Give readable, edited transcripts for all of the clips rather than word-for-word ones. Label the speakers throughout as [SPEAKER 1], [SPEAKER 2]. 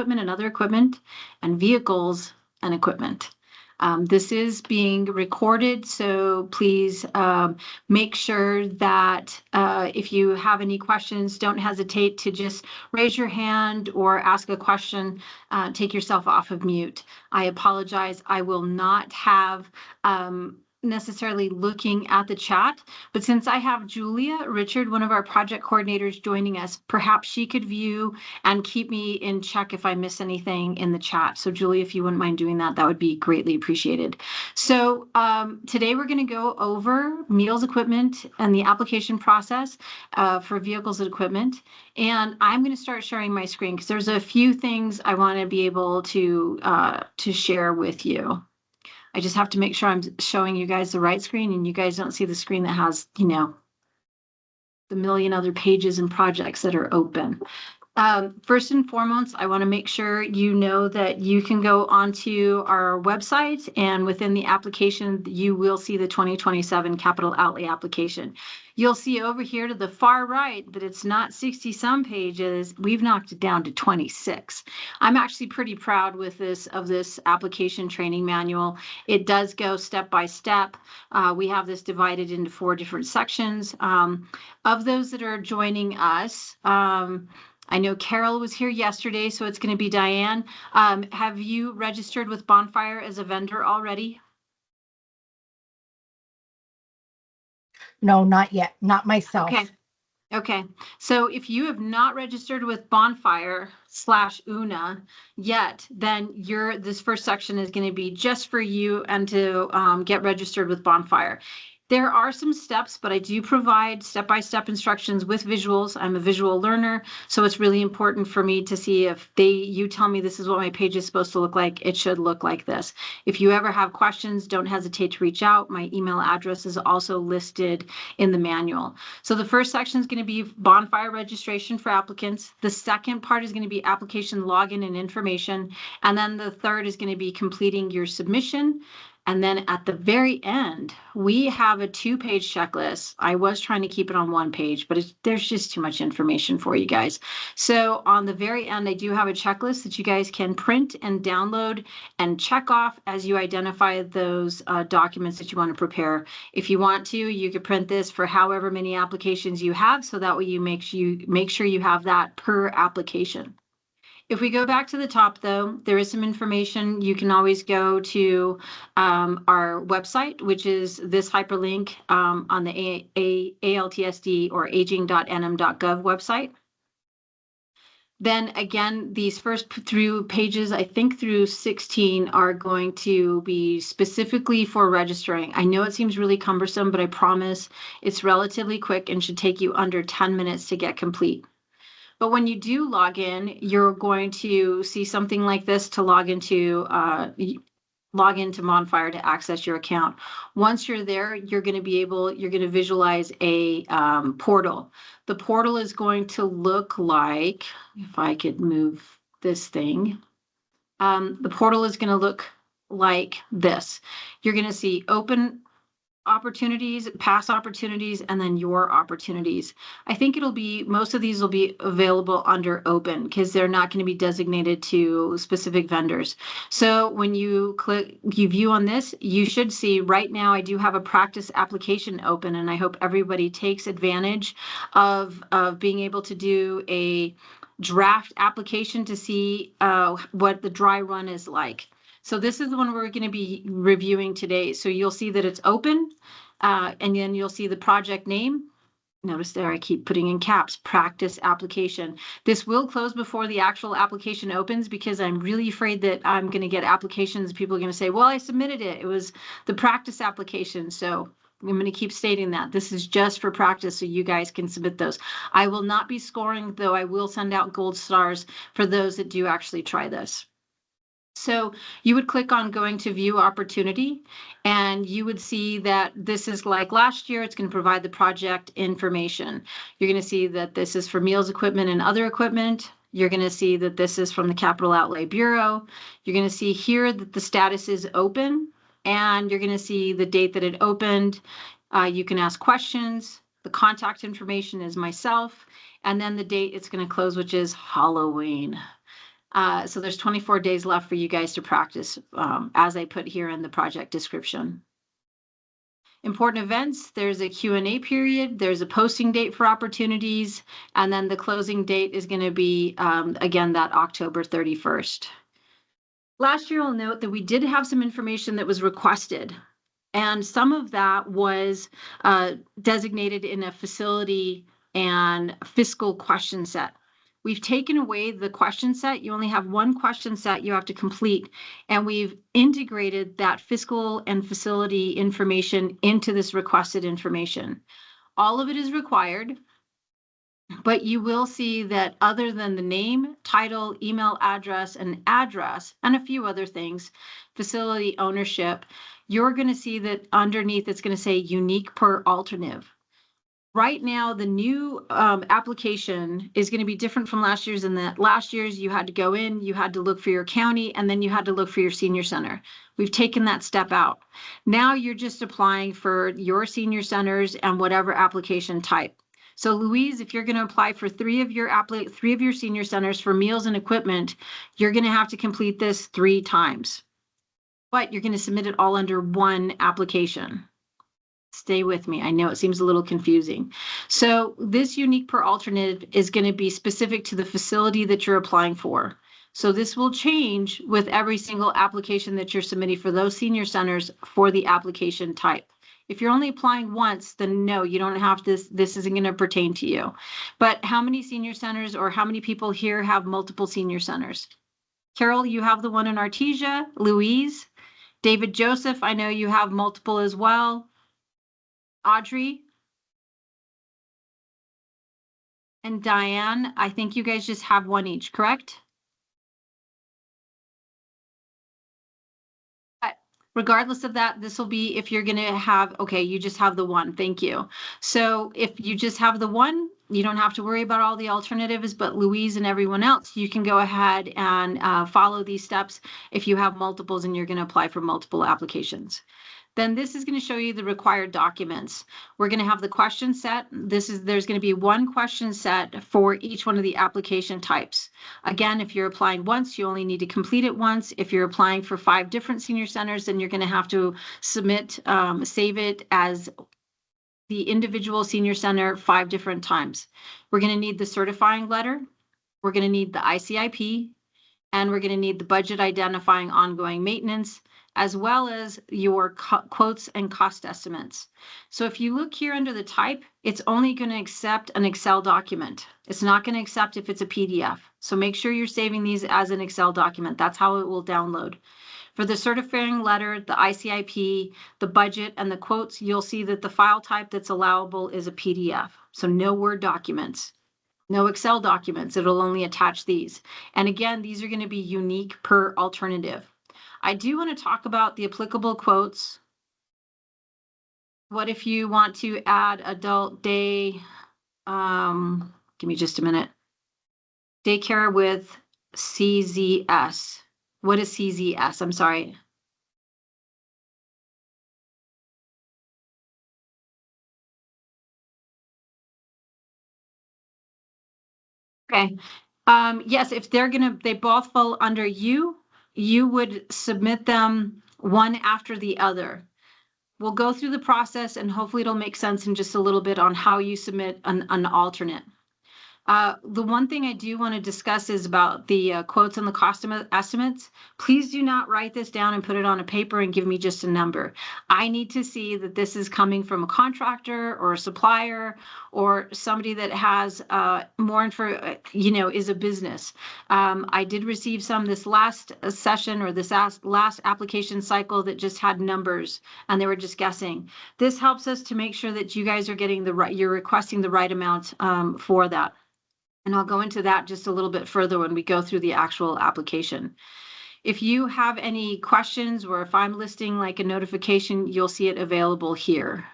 [SPEAKER 1] equipment and other equipment, and vehicles and equipment. This is being recorded, so please make sure that if you have any questions, don't hesitate to just raise your hand or ask a question. Take yourself off of mute. I apologize. I will not have necessarily looking at the chat, but since I have Julia Richard, one of our project coordinators, joining us, perhaps she could view and keep me in check if I miss anything in the chat. So Julia, if you wouldn't mind doing that, that would be greatly appreciated. So today we're going to go over meals equipment and the application process for vehicles and equipment. And I'm going to start sharing my screen because there's a few things I want to be able to share with you. I just have to make sure I'm showing you guys the right screen and you guys don't see the screen that has, you know, the million other pages and projects that are open. First and foremost, I want to make sure you know that you can go onto our website, and within the application, you will see the 2027 capital outlay application. You'll see over here to the far right that it's not 60 some pages. We've knocked it down to 26. I'm actually pretty proud with this application training manual. It does go step by step. We have this divided into 4 different sections. Of those that are joining us, I know Carol was here yesterday, so it's going to be Diane. Have you registered with Bonfire as a vendor already?
[SPEAKER 2] No, not yet. Not myself.
[SPEAKER 1] Okay. So if you have not registered with Bonfire/UNA yet, then this first section is going to be just for you and to get registered with Bonfire. There are some steps, but I do provide step-by-step instructions with visuals. I'm a visual learner, so it's really important for me to see if you tell me this is what my page is supposed to look like, it should look like this. If you ever have questions, don't hesitate to reach out. My email address is also listed in the manual. So the first section is going to be Bonfire registration for applicants. The second part is going to be application login and information. And then the third is going to be completing your submission. And then at the very end, we have a 2-page checklist. I was trying to keep it on 1 page, but there's just too much information for you guys. So on the very end, I do have a checklist that you guys can print and download and check off as you identify those documents that you want to prepare. If you want to, you could print this for however many applications you have, so that way you make sure you have that per application. If we go back to the top, though, there is some information. You can always go to our website, which is this hyperlink on the ALTSD or aging.nm.gov website. Then again, these first through pages, I think through 16, are going to be specifically for registering. I know it seems really cumbersome, but I promise it's relatively quick and should take you under 10 minutes to get complete. But when you do log in, you're going to see something like this to log into Bonfire to access your account. Once you're there, you're going to visualize a portal. The portal is going to look like, if I could move this thing, the portal is going to look like this. You're going to see open opportunities, past opportunities, and then your opportunities. I think most of these will be available under open because they're not going to be designated to specific vendors. So when you view on this, you should see right now I do have a practice application open, and I hope everybody takes advantage of being able to do a draft application to see what the dry run is like. So this is the one we're going to be reviewing today. So you'll see that it's open, and then you'll see the project name. Notice there I keep putting in caps, practice application. This will close before the actual application opens because I'm really afraid that I'm going to get applications. People are going to say, well, I submitted it. It was the practice application. So I'm going to keep stating that this is just for practice so you guys can submit those. I will not be scoring, though I will send out gold stars for those that do actually try this. So you would click on going to view opportunity, and you would see that this is like last year. It's going to provide the project information. You're going to see that this is for meals equipment and other equipment. You're going to see that this is from the Capital Outlay Bureau. You're going to see here that the status is open, and you're going to see the date that it opened. You can ask questions. The contact information is myself, and then the date it's going to close, which is Halloween. So there's 24 days left for you guys to practice, as I put here in the project description. Important events, there's a Q&A period, there's a posting date for opportunities, and then the closing date is going to be, again, that October 31st. Last year, I'll note that we did have some information that was requested, and some of that was designated in a facility and fiscal question set. We've taken away the question set. You only have one question set you have to complete, and we've integrated that fiscal and facility information into this requested information. All of it is required, but you will see that other than the name, title, email address, and a few other things, facility ownership, you're going to see that underneath it's going to say unique per alternative. Right now, the new application is going to be different from last year's in that last year's you had to go in, you had to look for your county, and then you had to look for your senior center. We've taken that step out. Now you're just applying for your senior centers and whatever application type. So Louise, if you're going to apply for three of your senior centers for meals and equipment, you're going to have to complete this 3 times. But you're going to submit it all under one application. Stay with me. I know it seems a little confusing. So this unique per alternate is going to be specific to the facility that you're applying for. So this will change with every single application that you're submitting for those senior centers for the application type. If you're only applying once, then no, you don't have this. This isn't going to pertain to you. But how many senior centers or how many people here have multiple senior centers? Carol, you have the one in Artesia. Louise, David Joseph, I know you have multiple as well. Audrey and Diane, I think you guys just have one each, correct? But regardless of that, this will be if you're going to have, okay, you just have the one. Thank you. So if you just have the one, you don't have to worry about all the alternatives, but Louise and everyone else, you can go ahead and follow these steps if you have multiples and you're going to apply for multiple applications. Then this is going to show you the required documents. We're going to have the question set. There's going to be one question set for each one of the application types. Again, if you're applying once, you only need to complete it once. If you're applying for 5 different senior centers, then you're going to have to submit, save it as the individual senior center 5 different times. We're going to need the certifying letter. We're going to need the ICIP, and we're going to need the budget identifying ongoing maintenance, as well as your quotes and cost estimates. So if you look here under the type, it's only going to accept an Excel document. It's not going to accept if it's a PDF. So make sure you're saving these as an Excel document. That's how it will download. For the certifying letter, the ICIP, the budget, and the quotes, you'll see that the file type that's allowable is a PDF. So no Word documents. No Excel documents, it'll only attach these. And again, these are going to be unique per alternative. I do want to talk about the applicable quotes. What if you want to add adult day, give me just a minute. Daycare with CZS. What is CZS? I'm sorry. Okay. Yes, if they both fall under you would submit them one after the other. We'll go through the process and hopefully it'll make sense in just a little bit on how you submit an alternate. The one thing I do want to discuss is about the quotes and the cost estimates. Please do not write this down and put it on a paper and give me just a number. I need to see that this is coming from a contractor or a supplier or somebody that has more info, is a business. I did receive some this last session or this last application cycle that just had numbers and they were just guessing. This helps us to make sure that you guys are getting you're requesting the right amount for that. And I'll go into that just a little bit further when we go through the actual application. If you have any questions or if I'm listing like a notification, you'll see it available here.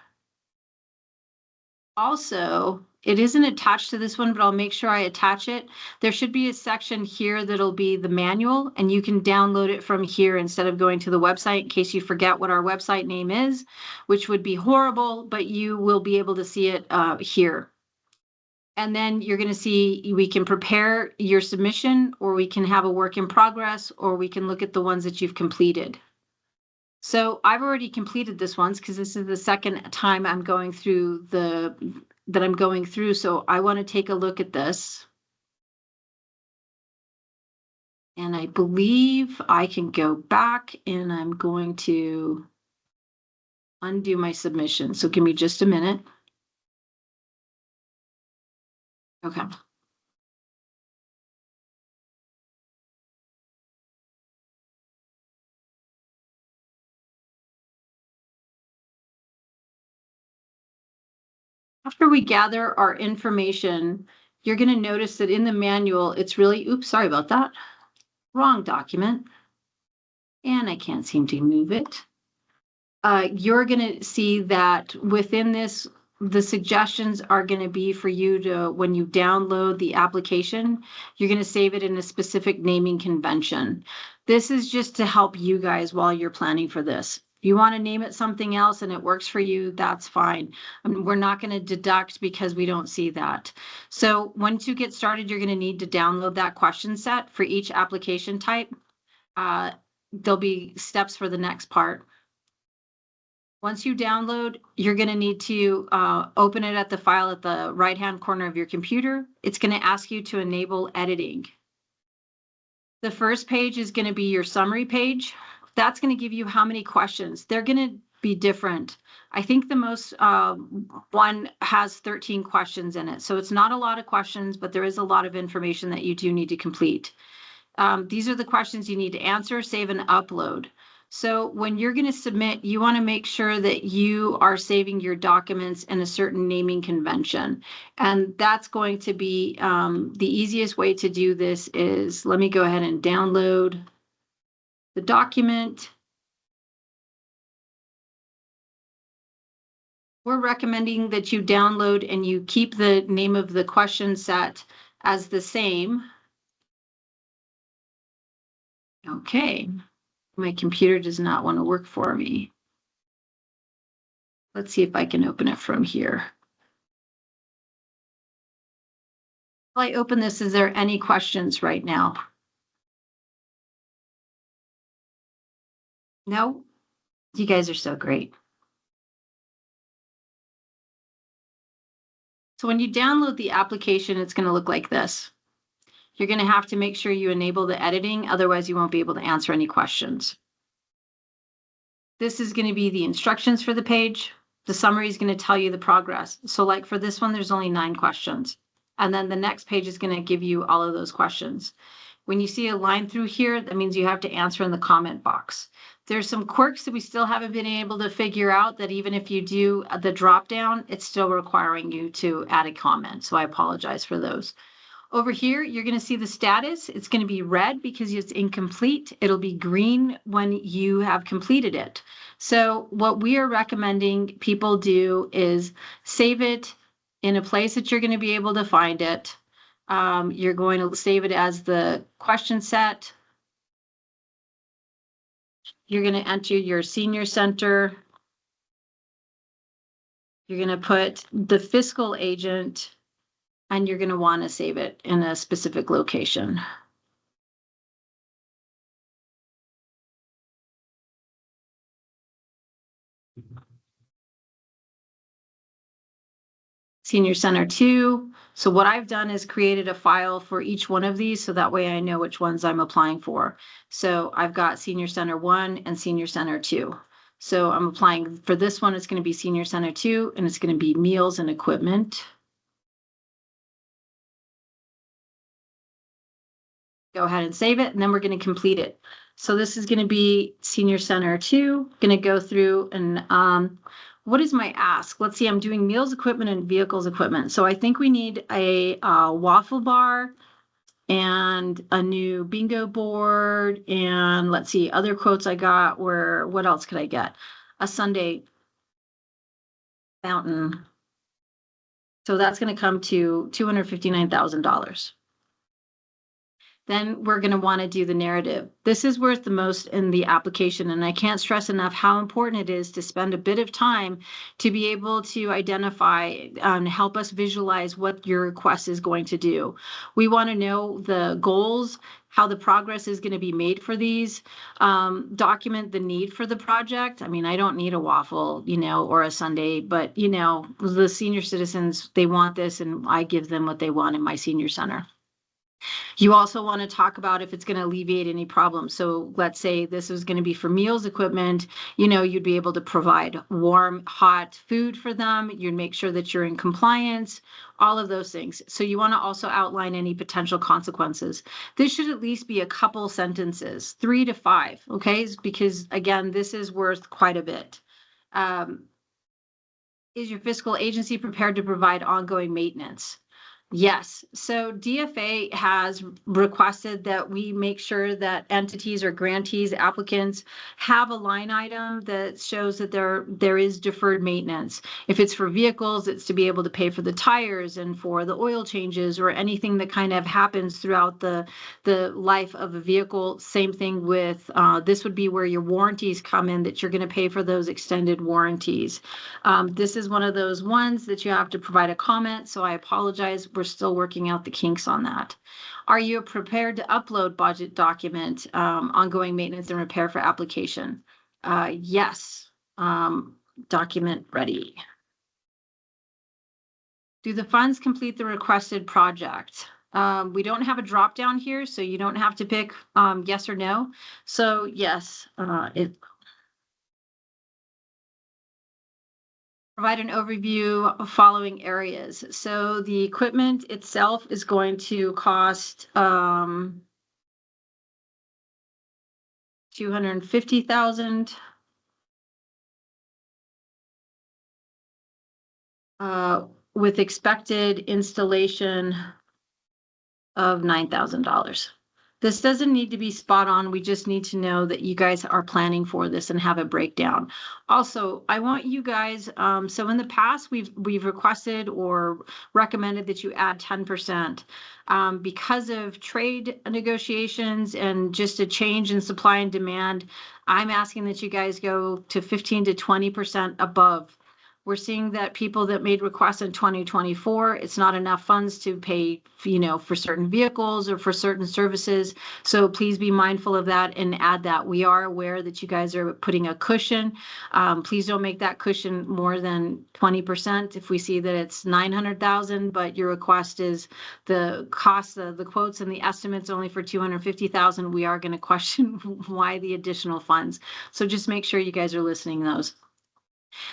[SPEAKER 1] Also, it isn't attached to this one, but I'll make sure I attach it. There should be a section here that'll be the manual, and you can download it from here instead of going to the website in case you forget what our website name is, which would be horrible, but you will be able to see it here. And then you're going to see we can prepare your submission, or we can have a work in progress, or we can look at the ones that you've completed. So I've already completed this once because this is the second time I'm going through that I'm going through. So I want to take a look at this. And I believe I can go back, and I'm going to undo my submission. So give me just a minute. Okay. After we gather our information, you're going to notice that in the manual, it's really, oops, sorry about that. Wrong document. And I can't seem to move it. You're going to see that within this, the suggestions are going to be for you to, when you download the application, you're going to save it in a specific naming convention. This is just to help you guys while you're planning for this. If you want to name it something else and it works for you, that's fine. I mean, we're not going to deduct because we don't see that. So once you get started, you're going to need to download that question set for each application type. There'll be steps for the next part. Once you download, you're going to need to open it at the file at the right-hand corner of your computer. It's going to ask you to enable editing. The first page is going to be your summary page. That's going to give you how many questions. They're going to be different. I think the most one has 13 questions in it. So it's not a lot of questions, but there is a lot of information that you do need to complete. These are the questions you need to answer, save, and upload. So when you're going to submit, you want to make sure that you are saving your documents in a certain naming convention. And that's going to be the easiest way to do this is, let me go ahead and download the document. We're recommending that you download and you keep the name of the question set as the same. Okay. My computer does not want to work for me. Let's see if I can open it from here. While I open this, is there any questions right now? No? You guys are so great. So when you download the application, it's going to look like this. You're going to have to make sure you enable the editing, otherwise you won't be able to answer any questions. This is going to be the instructions for the page. The summary is going to tell you the progress. So like for this one, there's only 9 questions. And then the next page is going to give you all of those questions. When you see a line through here, that means you have to answer in the comment box. There's some quirks that we still haven't been able to figure out, that even if you do the drop down, it's still requiring you to add a comment. So I apologize for those. Over here, you're going to see the status. It's going to be red because it's incomplete. It'll be green when you have completed it. So what we are recommending people do is save it in a place that you're going to be able to find it. You're going to save it as the question set. You're going to enter your senior center. You're going to put the fiscal agent, and you're going to want to save it in a specific location. Senior Center 2. So what I've done is created a file for each one of these, so that way I know which ones I'm applying for. So I've got Senior Center 1 and Senior Center 2. So I'm applying for this one, it's going to be Senior Center 2, and it's going to be meals and equipment. Go ahead and save it, and then we're going to complete it. So this is going to be Senior Center 2. Going to go through and what is my ask? Let's see, I'm doing meals equipment and vehicles equipment. So I think we need a waffle bar and a new bingo board. And let's see, other quotes I got were, what else could I get? A Sunday fountain. So that's going to come to $259,000. Then we're going to want to do the narrative. This is worth the most in the application, and I can't stress enough how important it is to spend a bit of time to be able to identify and help us visualize what your request is going to do. We want to know the goals, how the progress is going to be made for these, document the need for the project. I mean, I don't need a waffle, or a sundae, but the senior citizens, they want this, and I give them what they want in my senior center. You also want to talk about if it's going to alleviate any problems. So let's say this is going to be for meals equipment, you'd be able to provide warm, hot food for them. You'd make sure that you're in compliance, all of those things. So you want to also outline any potential consequences. This should at least be a couple sentences, 3 to 5, okay? Because again, this is worth quite a bit. Is your fiscal agency prepared to provide ongoing maintenance? Yes. So DFA has requested that we make sure that entities or grantees, applicants have a line item that shows that there is deferred maintenance. If it's for vehicles, it's to be able to pay for the tires and for the oil changes or anything that kind of happens throughout the life of a vehicle. Same thing with this would be where your warranties come in, that you're going to pay for those extended warranties. This is one of those ones that you have to provide a comment. So I apologize. We're still working out the kinks on that. Are you prepared to upload budget document, ongoing maintenance and repair for application? Yes. Document ready. Do the funds complete the requested project? We don't have a drop down here, so you don't have to pick yes or no. So yes, provide an overview of following areas. So the equipment itself is going to cost $250,000. With expected installation of $9,000. This doesn't need to be spot on. We just need to know that you guys are planning for this and have a breakdown. Also, I want you guys, so in the past, we've requested or recommended that you add 10%. Because of trade negotiations and just a change in supply and demand, I'm asking that you guys go to 15 to 20% above. We're seeing that people that made requests in 2024, it's not enough funds to pay, for certain vehicles or for certain services. So please be mindful of that and add that. We are aware that you guys are putting a cushion. Please don't make that cushion more than 20%. If we see that it's 900,000, but your request is the cost of the quotes and the estimates only for 250,000, we are going to question why the additional funds. So just make sure you guys are listening to those.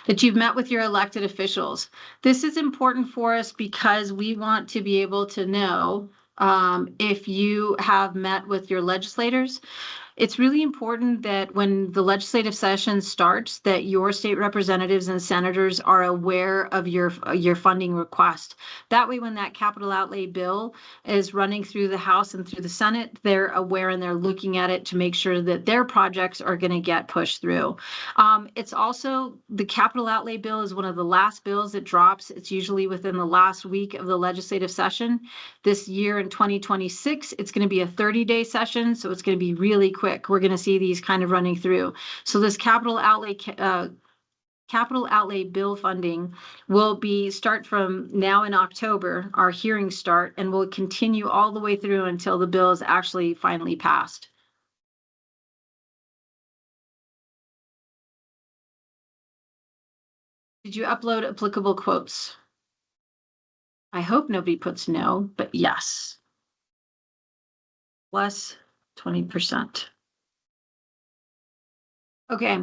[SPEAKER 1] That you've met with your elected officials. This is important for us because we want to be able to know if you have met with your legislators. It's really important that when the legislative session starts, that your state representatives and senators are aware of your funding request. That way, when that capital outlay bill is running through the House and through the Senate, they're aware and they're looking at it to make sure that their projects are going to get pushed through. It's also, the capital outlay bill is one of the last bills that drops. It's usually within the last week of the legislative session. This year in 2026, it's going to be a 30-day session, so it's going to be really quick. We're going to see these kind of running through. So this capital outlay bill funding will start from now in October. Our hearings start and will continue all the way through until the bill is actually finally passed. Did you upload applicable quotes? I hope nobody puts no, but yes. Plus 20%. Okay,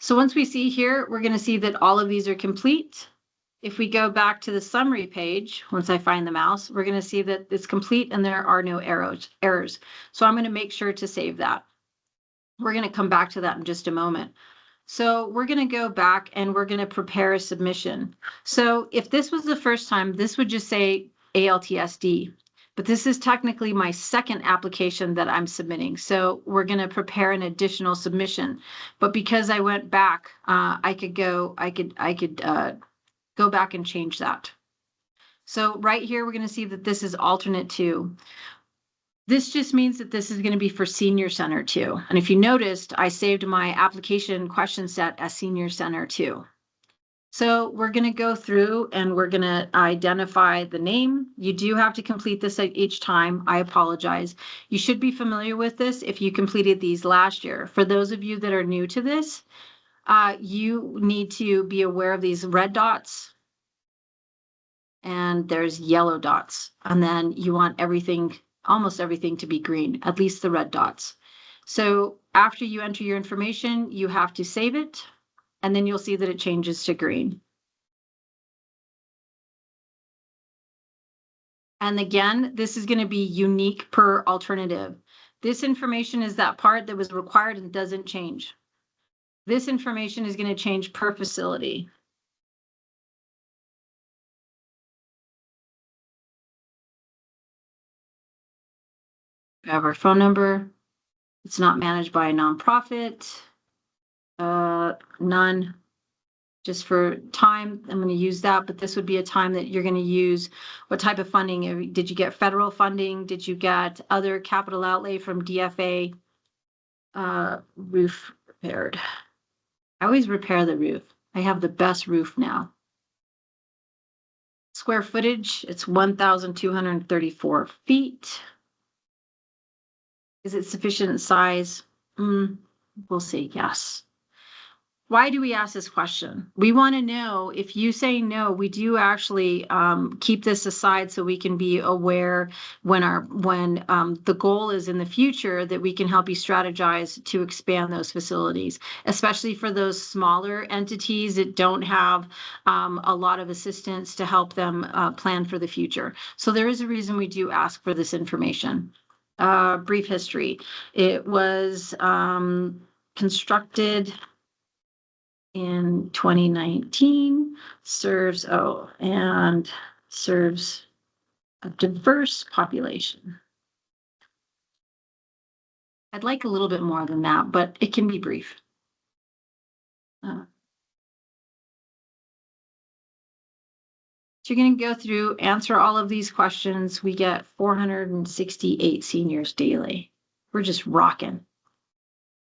[SPEAKER 1] so once we see here, we're going to see that all of these are complete. If we go back to the summary page, once I find the mouse, we're going to see that it's complete and there are no errors. So I'm going to make sure to save that. We're going to come back to that in just a moment. So we're going to go back and we're going to prepare a submission. So if this was the first time, this would just say ALTSD. But this is technically my second application that I'm submitting. So we're going to prepare an additional submission. But because I went back, I could go back and change that. So right here, we're going to see that this is alternate 2. This just means that this is going to be for senior center too. And if you noticed, I saved my application question set as senior center too. So we're going to go through and we're going to identify the name. You do have to complete this at each time. I apologize. You should be familiar with this if you completed these last year. For those of you that are new to this, you need to be aware of these red dots and there's yellow dots. And then you want everything, almost everything to be green, at least the red dots. So after you enter your information, you have to save it, and then you'll see that it changes to green. And again, this is going to be unique per alternative. This information is that part that was required and doesn't change. This information is going to change per facility. We have our phone number. It's not managed by a nonprofit. None. Just for time, I'm going to use that, but this would be a time that you're going to use what type of funding? Did you get federal funding? Did you get other capital outlay from DFA? Roof repaired. I always repair the roof. I have the best roof now. Square footage, it's 1,234 feet. Is it sufficient size? We'll say yes. Why do we ask this question? We want to know if you say no, we do actually keep this aside so we can be aware when the goal is in the future that we can help you strategize to expand those facilities, especially for those smaller entities that don't have a lot of assistance to help them plan for the future. So there is a reason we do ask for this information. Brief history. It was constructed in 2019, serves a diverse population. I'd like a little bit more than that, but it can be brief. So you're going to go through, answer all of these questions. We get 468 seniors daily. We're just rocking.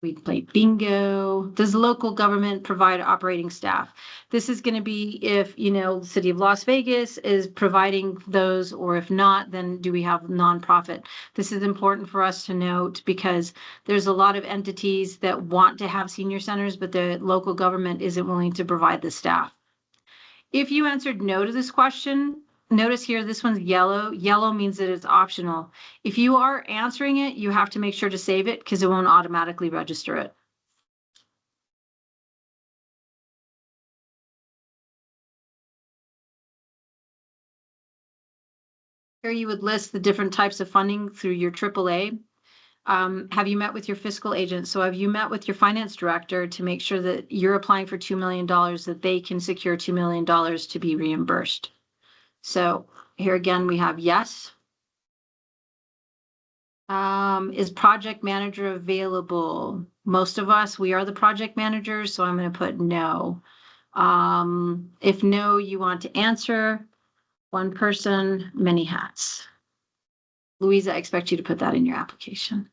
[SPEAKER 1] We play bingo. Does the local government provide operating staff? This is going to be if, the city of Las Vegas is providing those, or if not, then do we have nonprofit? This is important for us to note because there's a lot of entities that want to have senior centers, but the local government isn't willing to provide the staff. If you answered no to this question, notice here, this one's yellow. Yellow means that it's optional. If you are answering it, you have to make sure to save it because it won't automatically register it. Here you would list the different types of funding through your AAA. Have you met with your fiscal agent? So have you met with your finance director to make sure that you're applying for $2 million, that they can secure $2 million to be reimbursed? So here again, we have yes. Is project manager available? Most of us, we are the project managers, so I'm going to put no. If no, you want to answer one person, many hats. Louisa, I expect you to put that in your application.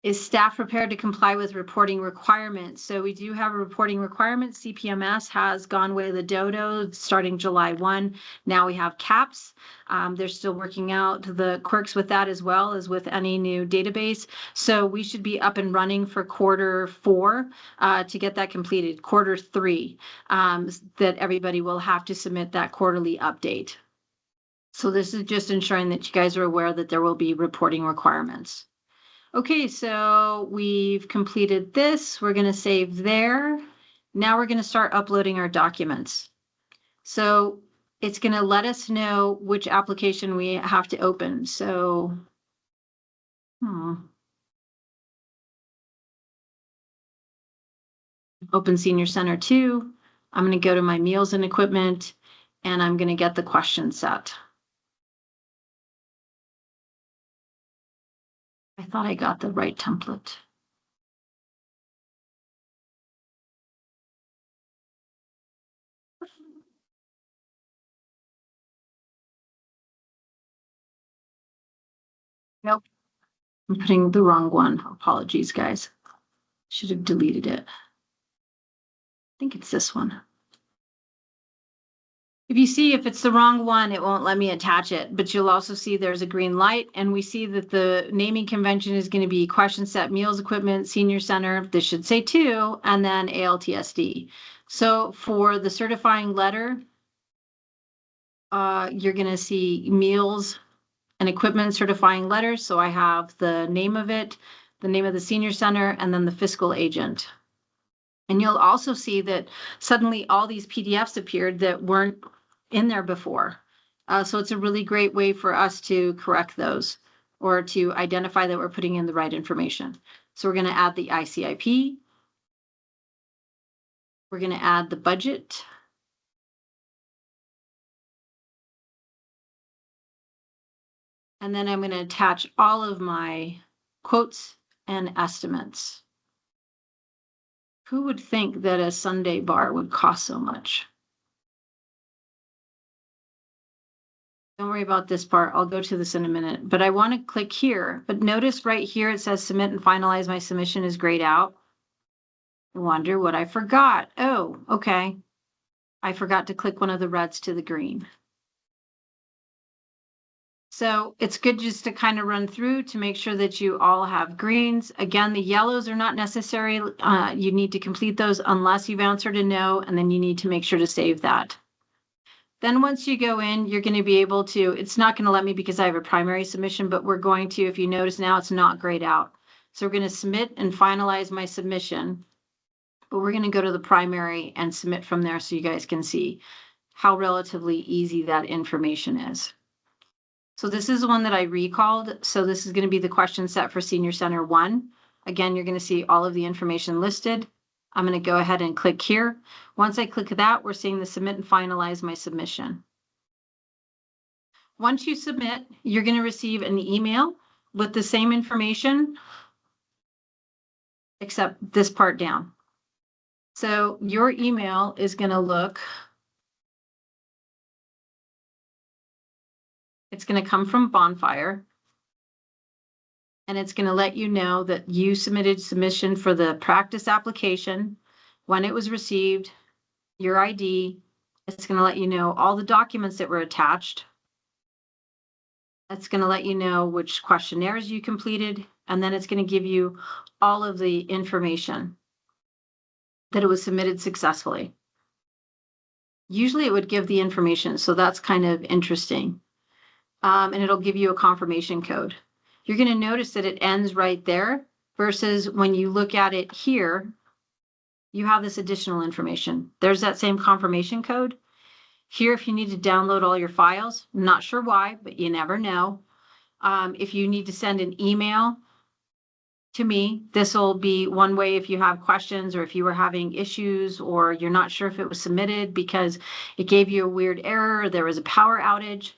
[SPEAKER 1] Is staff prepared to comply with reporting requirements? So we do have a reporting requirement. CPMS has gone way the dodo starting July 1. Now we have caps. They're still working out the quirks with that as well as with any new database. So we should be up and running for quarter 4 to get that completed. Quarter 3 that everybody will have to submit that quarterly update. So this is just ensuring that you guys are aware that there will be reporting requirements. Okay, so we've completed this. We're going to save there. Now we're going to start uploading our documents. So it's going to let us know which application we have to open. So, open Senior Center 2. I'm going to go to my meals and equipment, and I'm going to get the question set. I thought I got the right template. Nope, I'm putting the wrong one. Apologies, guys. Should have deleted it. I think it's this one. If you see if it's the wrong one, it won't let me attach it, but you'll also see there's a green light, and we see that the naming convention is going to be question set, meals, equipment, senior center. This should say 2, and then ALTSD. So for the certifying letter, you're going to see meals and equipment certifying letters. So I have the name of it, the name of the senior center, and then the fiscal agent. And you'll also see that suddenly all these PDFs appeared that weren't in there before. So it's a really great way for us to correct those or to identify that we're putting in the right information. So we're going to add the ICIP. We're going to add the budget. And then I'm going to attach all of my quotes and estimates. Who would think that a Sunday bar would cost so much? Don't worry about this part. I'll go to this in a minute, but I want to click here. But notice right here, it says submit and finalize my submission is grayed out. I wonder what I forgot. Oh, okay. I forgot to click one of the reds to the green. So it's good just to kind of run through to make sure that you all have greens. Again, the yellows are not necessary. You need to complete those unless you've answered a no, and then you need to make sure to save that. Then once you go in, you're going to be able to, it's not going to let me because I have a primary submission, but we're going to, if you notice now, it's not grayed out. So we're going to submit and finalize my submission, but we're going to go to the primary and submit from there so you guys can see how relatively easy that information is. So this is one that I recalled. So this is going to be the question set for Senior Center 1. Again, you're going to see all of the information listed. I'm going to go ahead and click here. Once I click that, we're seeing the submit and finalize my submission. Once you submit, you're going to receive an email with the same information, except this part down. So your email is going to look, it's going to come from Bonfire. And it's going to let you know that you submitted submission for the practice application, when it was received, your ID. It's going to let you know all the documents that were attached. It's going to let you know which questionnaires you completed, and then it's going to give you all of the information that it was submitted successfully. Usually it would give the information, so that's kind of interesting. And it'll give you a confirmation code. You're going to notice that it ends right there versus when you look at it here, you have this additional information. There's that same confirmation code. Here, if you need to download all your files, I'm not sure why, but you never know. If you need to send an email to me, this will be one way if you have questions or if you were having issues or you're not sure if it was submitted because it gave you a weird error, or there was a power outage.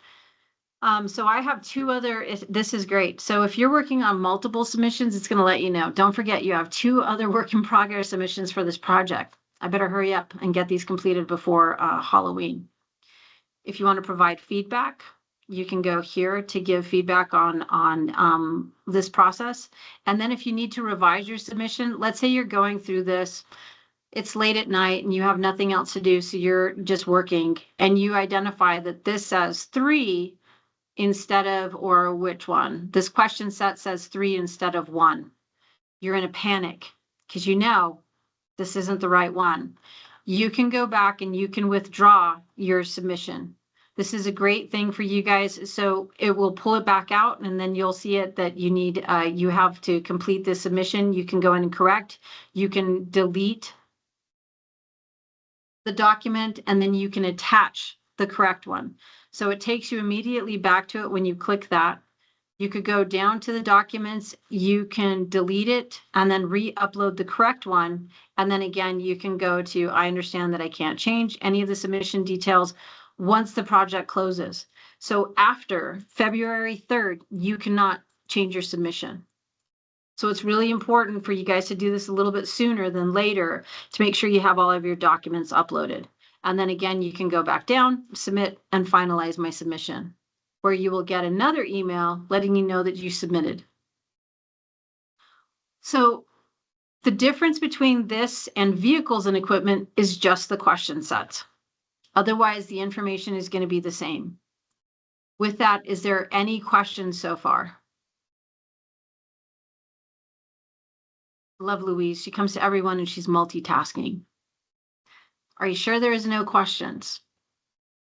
[SPEAKER 1] So I have 2 other, this is great. So if you're working on multiple submissions, it's going to let you know. Don't forget you have 2 other work in progress submissions for this project. I better hurry up and get these completed before Halloween. If you want to provide feedback, you can go here to give feedback on this process. And then if you need to revise your submission, let's say you're going through this, it's late at night and you have nothing else to do, so you're just working, and you identify that this says 3 instead of, or which one? This question set says 3 instead of 1. You're in a panic because you know this isn't the right one. You can go back and you can withdraw your submission. This is a great thing for you guys. So it will pull it back out, and then you'll see it that you need, you have to complete this submission. You can go in and correct. You can delete the document, and then you can attach the correct one. So it takes you immediately back to it when you click that. You could go down to the documents, you can delete it and then re-upload the correct one. And then again, you can go to, I understand that I can't change any of the submission details once the project closes. So after February 3rd, you cannot change your submission. So it's really important for you guys to do this a little bit sooner than later to make sure you have all of your documents uploaded. And then again, you can go back down, submit, and finalize my submission. where you will get another email letting you know that you submitted. So the difference between this and vehicles and equipment is just the question set. Otherwise, the information is going to be the same. With that, is there any questions so far? Love Louise. She comes to everyone and she's multitasking. Are you sure there is no questions?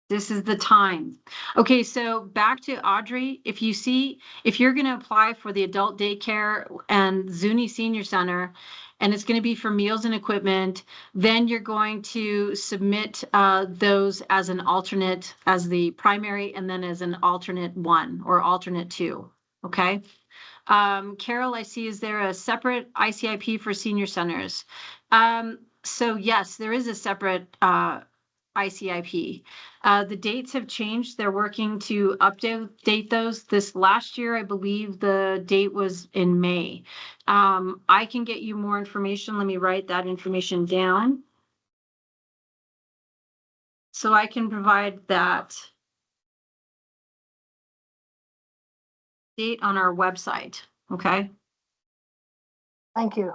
[SPEAKER 1] This is the time. Okay, so back to Audrey. If you're going to apply for the adult daycare and Zuni Senior Center, and it's going to be for meals and equipment, then you're going to submit those as an alternate, as the primary, and then as an alternate 1 or alternate 2. Okay. Carol, I see, is there a separate ICIP for senior centers? So yes, there is a separate ICIP. The dates have changed. They're working to update those. This last year, I believe the date was in May. I can get you more information. Let me write that information down, so I can provide that date on our website. Okay.
[SPEAKER 2] Thank you.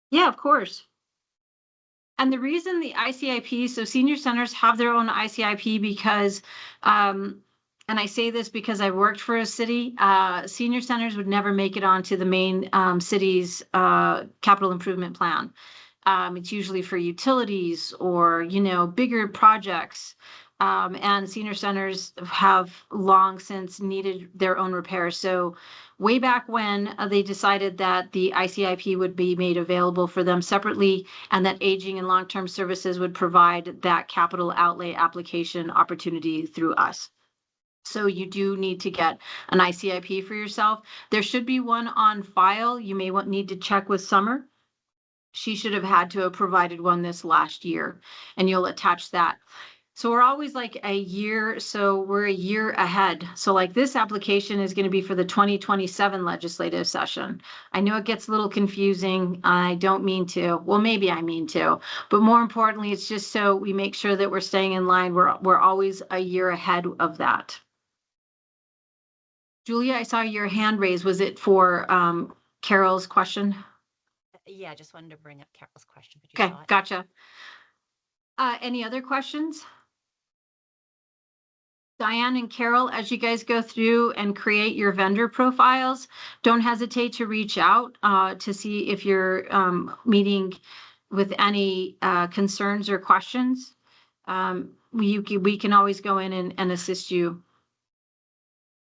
[SPEAKER 1] Yeah, of course. And the reason the ICIP, so senior centers have their own ICIP because, and I say this because I worked for a city, senior centers would never make it onto the main city's capital improvement plan. It's usually for utilities or, bigger projects. And senior centers have long since needed their own repairs. So way back when they decided that the ICIP would be made available for them separately, and that aging and long-term services would provide that capital outlay application opportunity through us. So you do need to get an ICIP for yourself. There should be one on file. You may need to check with Summer. She should have had to have provided one this last year, and you'll attach that. So we're always like a year, so we're a year ahead. So like this application is going to be for the 2027 legislative session. I know it gets a little confusing. I don't mean to. Well, maybe I mean to, but more importantly, it's just so we make sure that we're staying in line. We're always a year ahead of that. Julia, I saw your hand raised. Was it for Carol's question?
[SPEAKER 3] Yeah, I just wanted to bring up Carol's question. But
[SPEAKER 1] Okay, gotcha. Any other questions? Diane and Carol, as you guys go through and create your vendor profiles, don't hesitate to reach out to see if you're meeting with any concerns or questions. We can always go in and assist you.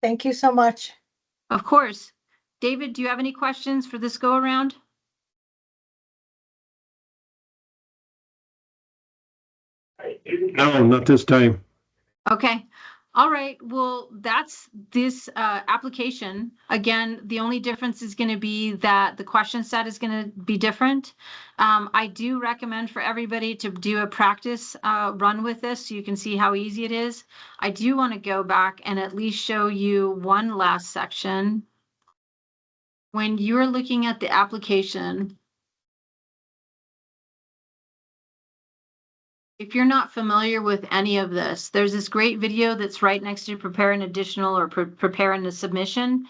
[SPEAKER 2] Thank you so much.
[SPEAKER 1] Of course. David, do you have any questions for this go around?
[SPEAKER 4] No, not this time.
[SPEAKER 1] Okay. All right. Well, that's this application. Again, the only difference is going to be that the question set is going to be different. I do recommend for everybody to do a practice run with this so you can see how easy it is. I do want to go back and at least show you one last section. When you're looking at the application, if you're not familiar with any of this, there's this great video that's right next to prepare an additional or prepare a submission.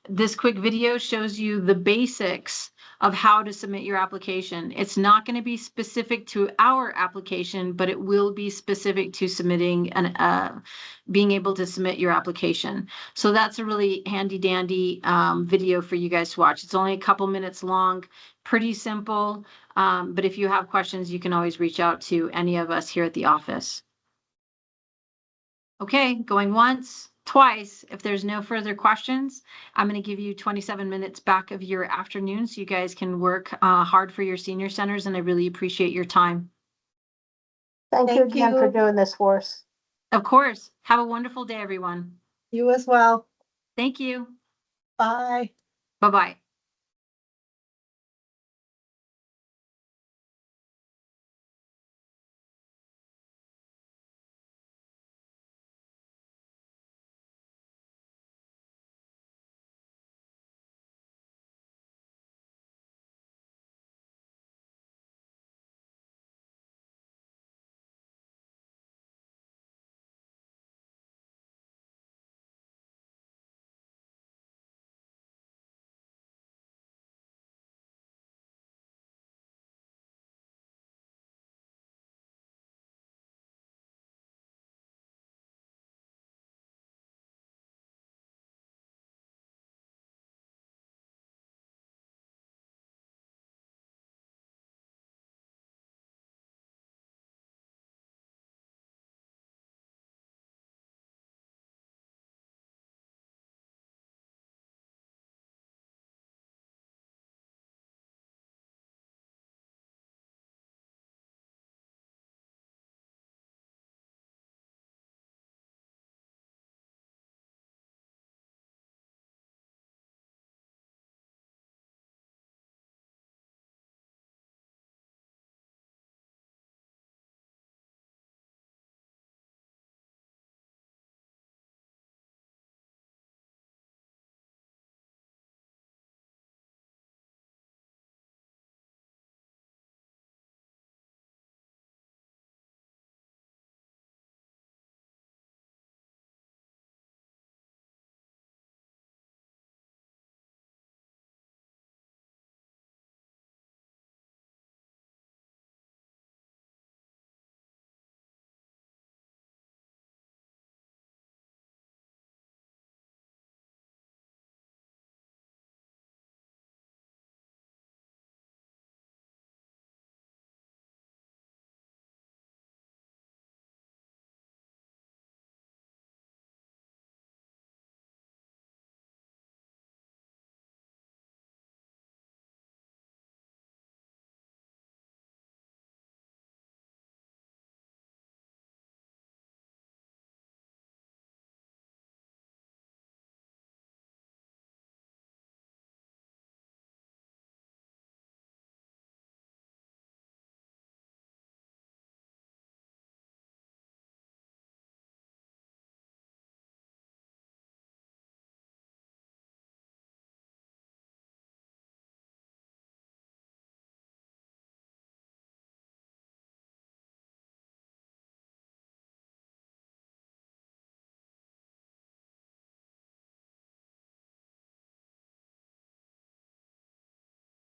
[SPEAKER 1] This quick video shows you the basics of how to submit your application. It's not going to be specific to our application, but it will be specific to submitting and being able to submit your application. So that's a really handy dandy video for you guys to watch. It's only a couple minutes long, pretty simple. But if you have questions, you can always reach out to any of us here at the office. Okay, going once, twice. If there's no further questions, I'm going to give you 27 minutes back of your afternoon so you guys can work hard for your senior centers, and I really appreciate your time.
[SPEAKER 2] Thank you again for doing this for us.
[SPEAKER 1] Of course. Have a wonderful day, everyone.
[SPEAKER 2] You as well.
[SPEAKER 1] Thank you.
[SPEAKER 2] Bye.
[SPEAKER 1] Bye-bye.